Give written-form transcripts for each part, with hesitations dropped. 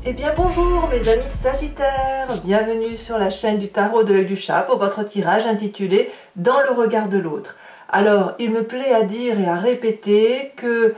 Eh bien bonjour mes amis Sagittaires, bienvenue sur la chaîne du tarot de l'œil du chat pour votre tirage intitulé « Dans le regard de l'autre ». Alors il me plaît à dire et à répéter que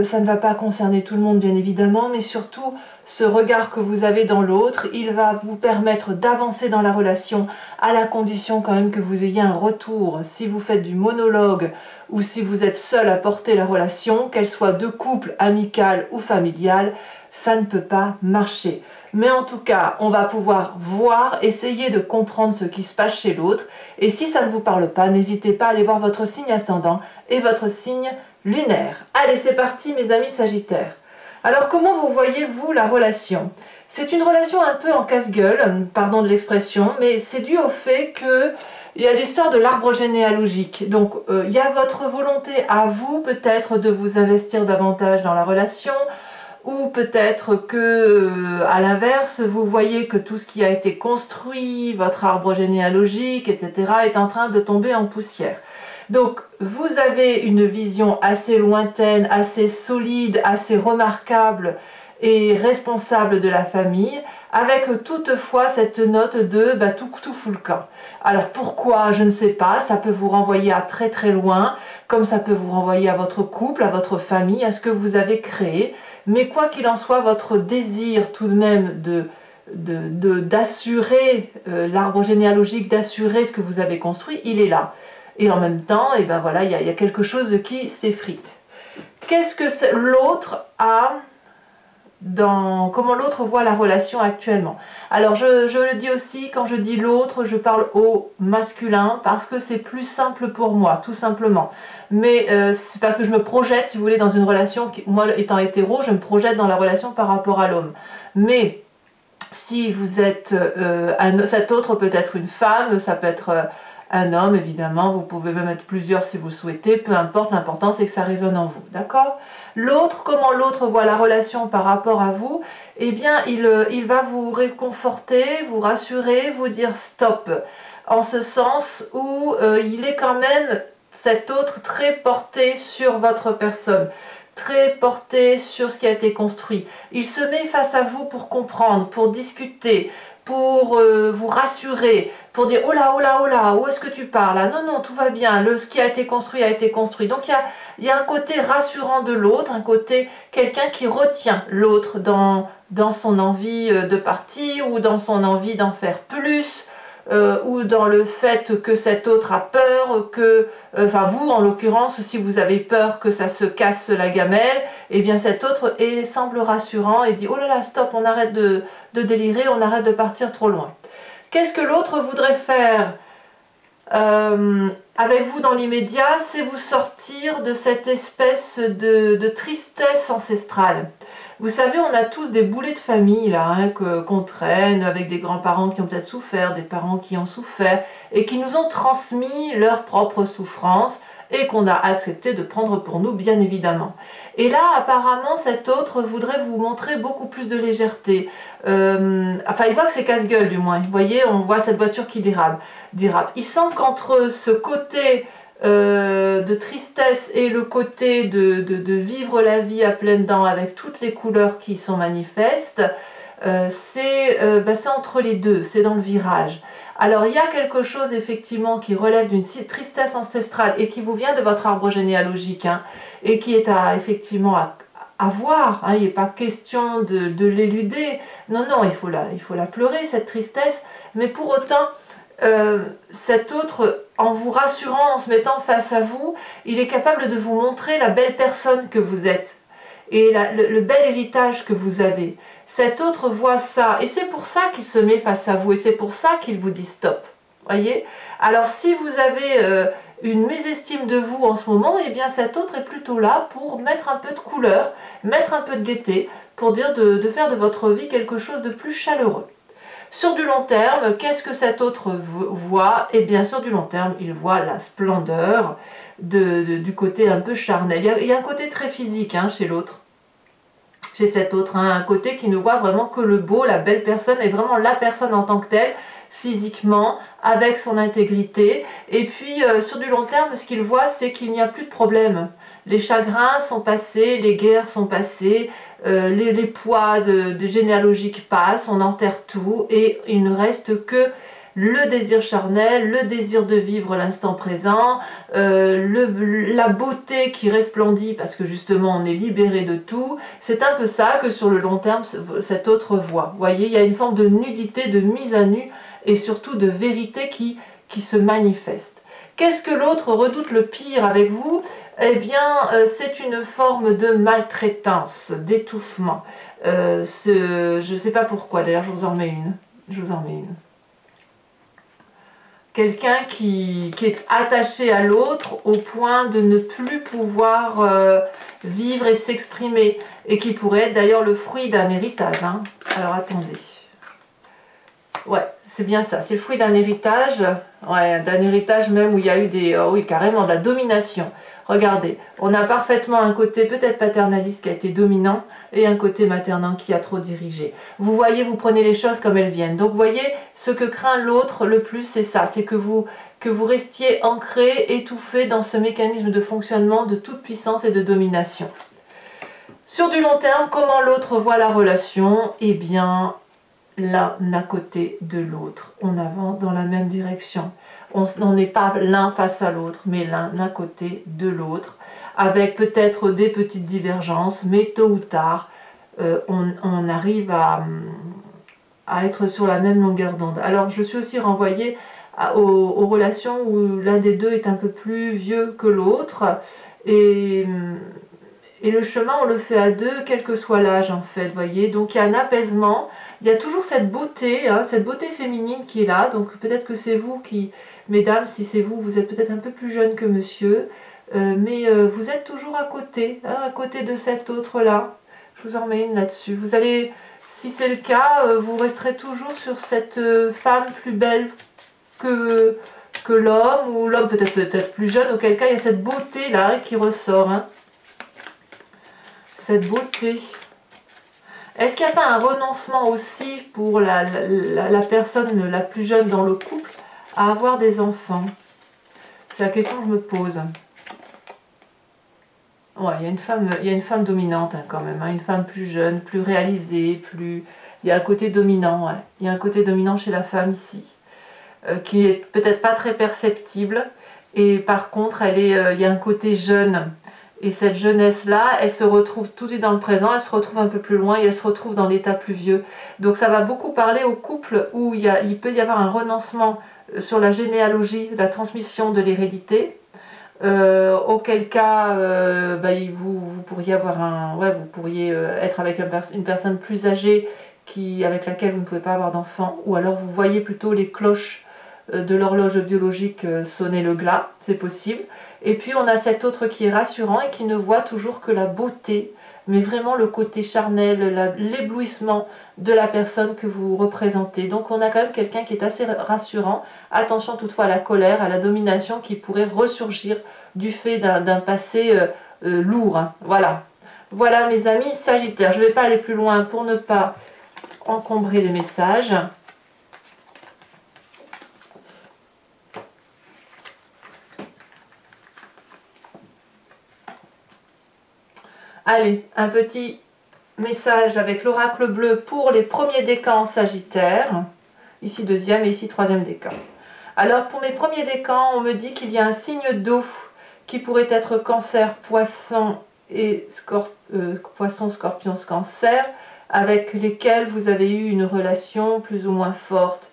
ça ne va pas concerner tout le monde bien évidemment, mais surtout ce regard que vous avez dans l'autre, il va vous permettre d'avancer dans la relation à la condition quand même que vous ayez un retour. Si vous faites du monologue ou si vous êtes seul à porter la relation, qu'elle soit de couple, amicale ou familiale, ça ne peut pas marcher. Mais en tout cas, on va pouvoir voir, essayer de comprendre ce qui se passe chez l'autre. Et si ça ne vous parle pas, n'hésitez pas à aller voir votre signe ascendant et votre signe lunaire. Allez, c'est parti mes amis Sagittaires. Alors comment vous voyez-vous la relation? C'est une relation un peu en casse-gueule, pardon de l'expression, mais c'est dû au fait que il y a l'histoire de l'arbre généalogique. Donc il y a votre volonté à vous peut-être de vous investir davantage dans la relation, ou peut-être que, à l'inverse, vous voyez que tout ce qui a été construit, votre arbre généalogique, etc., est en train de tomber en poussière. Donc, vous avez une vision assez lointaine, assez solide, assez remarquable et responsable de la famille, avec toutefois cette note de tout fout le camp. Alors pourquoi? Je ne sais pas, ça peut vous renvoyer à très très loin, comme ça peut vous renvoyer à votre couple, à votre famille, à ce que vous avez créé. Mais quoi qu'il en soit, votre désir tout de même d'assurer l'arbre généalogique, d'assurer ce que vous avez construit, il est là. Et en même temps, et ben voilà, il y a quelque chose qui s'effrite. Qu'est-ce que l'autre a comment l'autre voit la relation actuellement? Alors je le dis aussi, quand je dis l'autre, je parle au masculin parce que c'est plus simple pour moi, tout simplement. Mais c'est parce que je me projette, si vous voulez, dans une relation, moi étant hétéro, je me projette dans la relation par rapport à l'homme. Mais si vous êtes cet autre peut être une femme, ça peut être un homme évidemment, vous pouvez même être plusieurs si vous le souhaitez, peu importe, l'important c'est que ça résonne en vous, d'accord? L'autre, comment l'autre voit la relation par rapport à vous? Eh bien il va vous réconforter, vous rassurer, vous dire stop, en ce sens où il est quand même, cet autre, très porté sur votre personne, très porté sur ce qui a été construit. Il se met face à vous pour comprendre, pour discuter, pour vous rassurer, pour dire oh là, où est-ce que tu pars là? Non, non, tout va bien, ce qui a été construit a été construit. Donc il y a un côté rassurant de l'autre, un côté quelqu'un qui retient l'autre dans son envie de partir ou dans son envie d'en faire plus. Ou dans le fait que cet autre a peur, que, enfin vous en l'occurrence, si vous avez peur que ça se casse la gamelle, eh bien cet autre semble rassurant et dit oh là là stop, on arrête de délirer, on arrête de partir trop loin. Qu'est-ce que l'autre voudrait faire avec vous dans l'immédiat? C'est vous sortir de cette espèce de tristesse ancestrale. Vous savez, on a tous des boulets de famille là, hein, qu'on traîne avec des grands-parents qui ont peut-être souffert, des parents qui ont souffert et qui nous ont transmis leur propre souffrance et qu'on a accepté de prendre pour nous, bien évidemment. Et là, apparemment, cet autre voudrait vous montrer beaucoup plus de légèreté. Enfin, il voit que c'est casse-gueule, du moins. Vous voyez, on voit cette voiture qui dérape. Il semble qu'entre ce côté de tristesse et le côté de vivre la vie à pleines dents avec toutes les couleurs qui sont manifestes, c'est entre les deux, c'est dans le virage. Alors il y a quelque chose effectivement qui relève d'une tristesse ancestrale et qui vous vient de votre arbre généalogique, hein, et qui est effectivement à voir, hein, il n'est pas question de l'éluder, non, non, il faut la pleurer cette tristesse, mais pour autant cet autre, en vous rassurant, en se mettant face à vous, il est capable de vous montrer la belle personne que vous êtes et le bel héritage que vous avez. Cet autre voit ça et c'est pour ça qu'il se met face à vous et c'est pour ça qu'il vous dit stop. Voyez? Alors si vous avez une mésestime de vous en ce moment, eh bien cet autre est plutôt là pour mettre un peu de couleur, mettre un peu de gaieté, pour dire de faire de votre vie quelque chose de plus chaleureux. Sur du long terme, qu'est-ce que cet autre voit? Eh bien, sur du long terme, il voit la splendeur du côté un peu charnel. Il y a un côté très physique, hein, chez l'autre. Chez cet autre, hein, un côté qui ne voit vraiment que le beau, la belle personne, et vraiment la personne en tant que telle, physiquement, avec son intégrité. Et puis, sur du long terme, ce qu'il voit, c'est qu'il n'y a plus de problème. Les chagrins sont passés, les guerres sont passées, les poids de généalogiques passent, on enterre tout et il ne reste que le désir charnel, le désir de vivre l'instant présent, la beauté qui resplendit parce que justement on est libéré de tout. C'est un peu ça que sur le long terme cette autre voie. Vous voyez, il y a une forme de nudité, de mise à nu et surtout de vérité qui se manifeste. Qu'est-ce que l'autre redoute le pire avec vous? Eh bien, c'est une forme de maltraitance, d'étouffement. Je ne sais pas pourquoi, d'ailleurs je vous en remets une. Je vous en remets une. Quelqu'un qui est attaché à l'autre au point de ne plus pouvoir vivre et s'exprimer. Et qui pourrait être d'ailleurs le fruit d'un héritage. Hein. Alors attendez. Ouais, c'est bien ça. C'est le fruit d'un héritage. Ouais, d'un héritage même où il y a eu des... oui, carrément de la domination. Regardez, on a parfaitement un côté peut-être paternaliste qui a été dominant et un côté maternant qui a trop dirigé. Vous voyez, vous prenez les choses comme elles viennent. Donc vous voyez, ce que craint l'autre le plus, c'est ça. C'est que vous restiez ancré, étouffé dans ce mécanisme de fonctionnement de toute puissance et de domination. Sur du long terme, comment l'autre voit la relation? Eh bien, l'un à côté de l'autre. On avance dans la même direction. On n'est pas l'un face à l'autre, mais l'un à côté de l'autre, avec peut-être des petites divergences, mais tôt ou tard, on arrive à être sur la même longueur d'onde. Alors, je suis aussi renvoyée aux relations où l'un des deux est un peu plus vieux que l'autre, et le chemin, on le fait à deux, quel que soit l'âge, en fait, voyez. Donc, il y a un apaisement, il y a toujours cette beauté, hein, cette beauté féminine qui est là. Donc, peut-être que c'est vous qui, mesdames, si c'est vous, vous êtes peut-être un peu plus jeune que monsieur, mais vous êtes toujours à côté, hein, à côté de cet autre-là. Je vous en remets une là-dessus. Vous allez, si c'est le cas, vous resterez toujours sur cette femme plus belle que l'homme, ou l'homme peut-être plus jeune, auquel cas, il y a cette beauté-là hein, qui ressort, hein. Cette beauté. Est-ce qu'il n'y a pas un renoncement aussi pour la personne la plus jeune dans le couple à avoir des enfants? C'est la question que je me pose. Ouais, il y a une femme dominante hein, quand même, hein, une femme plus jeune, plus réalisée, plus... Il y a un côté dominant, ouais. Il y a un côté dominant chez la femme ici, qui est peut-être pas très perceptible, et par contre, il y a un côté jeune. Et cette jeunesse-là, elle se retrouve tout de suite dans le présent, elle se retrouve un peu plus loin et elle se retrouve dans l'état plus vieux. Donc ça va beaucoup parler aux couples où il peut y avoir un renoncement sur la généalogie, la transmission de l'hérédité. Auquel cas, vous pourriez avoir vous pourriez être avec une personne plus âgée avec laquelle vous ne pouvez pas avoir d'enfant, ou alors vous voyez plutôt les cloches de l'horloge biologique sonner le glas, c'est possible. Et puis on a cet autre qui est rassurant et qui ne voit toujours que la beauté, mais vraiment le côté charnel, l'éblouissement de la personne que vous représentez. Donc on a quand même quelqu'un qui est assez rassurant. Attention toutefois à la colère, à la domination qui pourrait ressurgir du fait d'un passé lourd. Hein. Voilà. Voilà mes amis Sagittaires. Je ne vais pas aller plus loin pour ne pas encombrer les messages. Allez, un petit message avec l'oracle bleu pour les premiers décans en Sagittaire. Ici deuxième et ici troisième décan. Alors pour mes premiers décans, on me dit qu'il y a un signe d'eau qui pourrait être Cancer, Poisson et Poisson, Scorpion, Cancer, avec lesquels vous avez eu une relation plus ou moins forte,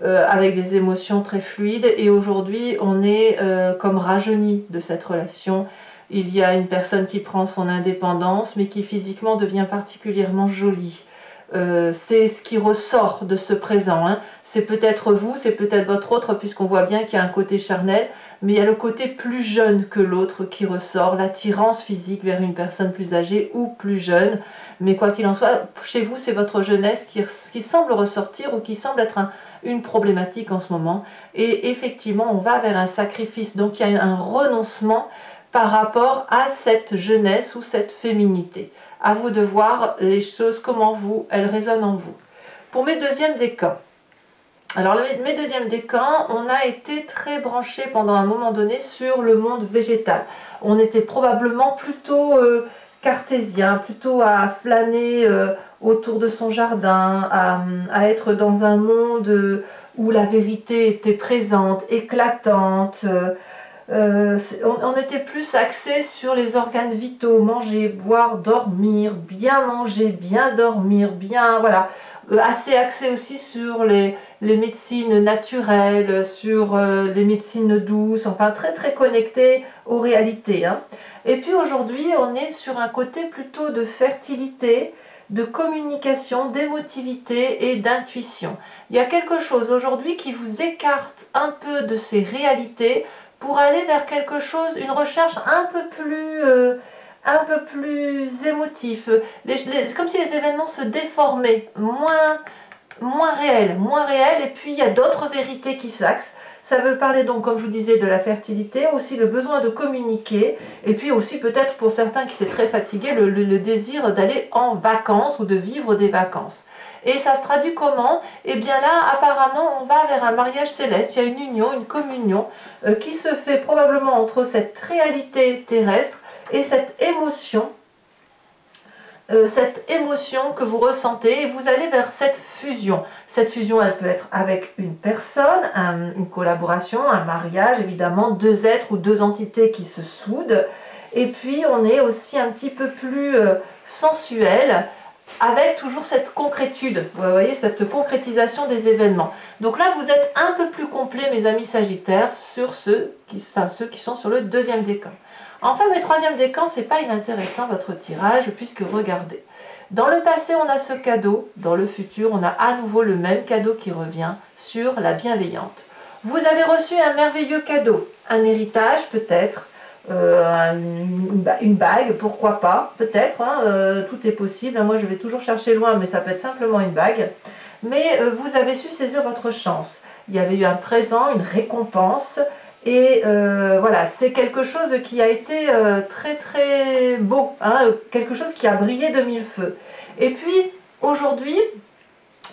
avec des émotions très fluides. Et aujourd'hui, on est comme rajeuni de cette relation. Il y a une personne qui prend son indépendance, mais qui physiquement devient particulièrement jolie. C'est ce qui ressort de ce présent. Hein. C'est peut-être vous, c'est peut-être votre autre, puisqu'on voit bien qu'il y a un côté charnel, mais il y a le côté plus jeune que l'autre qui ressort, l'attirance physique vers une personne plus âgée ou plus jeune. Mais quoi qu'il en soit, chez vous, c'est votre jeunesse qui semble ressortir ou qui semble être une problématique en ce moment. Et effectivement, on va vers un sacrifice. Donc il y a un renoncement par rapport à cette jeunesse ou cette féminité. À vous de voir les choses, comment elles résonnent en vous. Pour mes deuxièmes décans, alors mes deuxièmes décans, on a été très branchés pendant un moment donné sur le monde végétal. On était probablement plutôt cartésien, plutôt à flâner autour de son jardin, à être dans un monde où la vérité était présente, éclatante. On était plus axé sur les organes vitaux, manger, boire, dormir, bien manger, bien dormir, bien, voilà. Assez axé aussi sur les médecines naturelles, sur les médecines douces, enfin très très connecté aux réalités, hein. Et puis aujourd'hui, on est sur un côté plutôt de fertilité, de communication, d'émotivité et d'intuition. Il y a quelque chose aujourd'hui qui vous écarte un peu de ces réalités pour aller vers quelque chose, une recherche un peu plus émotif, comme si les événements se déformaient, moins réels, et puis il y a d'autres vérités qui s'axent. Ça veut parler donc, comme je vous disais, de la fertilité, aussi le besoin de communiquer, et puis aussi peut-être pour certains qui sont très fatigués, le désir d'aller en vacances ou de vivre des vacances. Et ça se traduit comment? Eh bien là, apparemment, on va vers un mariage céleste, il y a une union, une communion qui se fait probablement entre cette réalité terrestre et cette émotion que vous ressentez, et vous allez vers cette fusion. Cette fusion, elle peut être avec une personne, une collaboration, un mariage, évidemment, deux êtres ou deux entités qui se soudent. Et puis, on est aussi un petit peu plus sensuel, avec toujours cette concrétude, vous voyez, cette concrétisation des événements. Donc là, vous êtes un peu plus complet, mes amis Sagittaires, sur ceux qui sont sur le deuxième décan. Enfin, mes troisième décan, c'est pas inintéressant votre tirage, puisque regardez, dans le passé, on a ce cadeau, dans le futur, on a à nouveau le même cadeau qui revient sur la bienveillante. Vous avez reçu un merveilleux cadeau, un héritage peut-être, une bague, pourquoi pas, peut-être, hein, tout est possible. Moi je vais toujours chercher loin, mais ça peut être simplement une bague. Mais vous avez su saisir votre chance. Il y avait eu un présent, une récompense, et voilà, c'est quelque chose qui a été très très beau, hein, quelque chose qui a brillé de mille feux. Et puis aujourd'hui,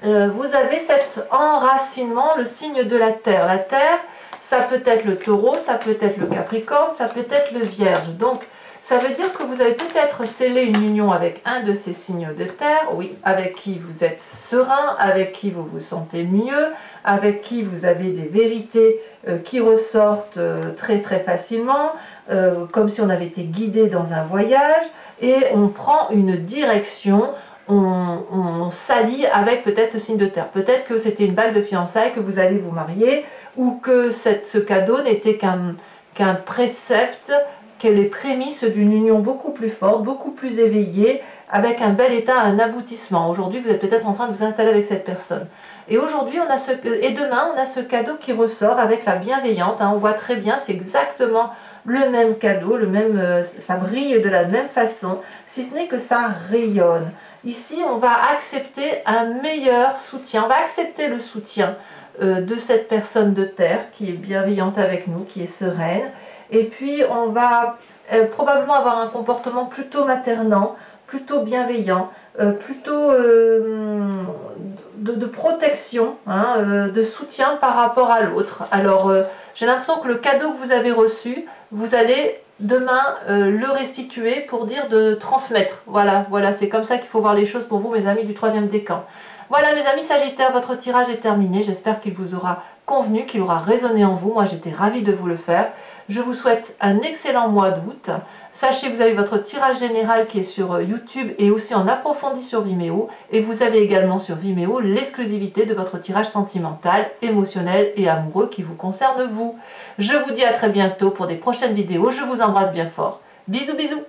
vous avez cet enracinement, le signe de la terre. La terre, ça peut être le taureau, ça peut être le capricorne, ça peut être le vierge. Donc, ça veut dire que vous avez peut-être scellé une union avec un de ces signes de terre, oui, avec qui vous êtes serein, avec qui vous vous sentez mieux, avec qui vous avez des vérités qui ressortent très très facilement, comme si on avait été guidé dans un voyage, et on prend une direction. On s'allie avec peut-être ce signe de terre. Peut-être que c'était une bague de fiançailles, que vous allez vous marier, ou que ce cadeau n'était qu'un précepte, que les prémices d'une union beaucoup plus forte, beaucoup plus éveillée, avec un bel état, un aboutissement. Aujourd'hui, vous êtes peut-être en train de vous installer avec cette personne. Et aujourd'hui, et demain, on a ce cadeau qui ressort avec la bienveillante. Hein, on voit très bien, c'est exactement le même cadeau, ça brille de la même façon, si ce n'est que ça rayonne. Ici, on va accepter un meilleur soutien, on va accepter le soutien de cette personne de terre qui est bienveillante avec nous, qui est sereine. Et puis, on va probablement avoir un comportement plutôt maternant, plutôt bienveillant, plutôt de protection, hein, de soutien par rapport à l'autre. Alors, j'ai l'impression que le cadeau que vous avez reçu, vous allez demain le restituer pour dire de transmettre. Voilà, c'est comme ça qu'il faut voir les choses pour vous, mes amis du troisième décan. Voilà, mes amis Sagittaires, votre tirage est terminé. J'espère qu'il vous aura convenu, qu'il aura résonné en vous. Moi, j'étais ravie de vous le faire. Je vous souhaite un excellent mois d'août. Sachez que vous avez votre tirage général qui est sur YouTube et aussi en approfondi sur Vimeo. Et vous avez également sur Vimeo l'exclusivité de votre tirage sentimental, émotionnel et amoureux qui vous concerne vous. Je vous dis à très bientôt pour des prochaines vidéos. Je vous embrasse bien fort. Bisous, bisous.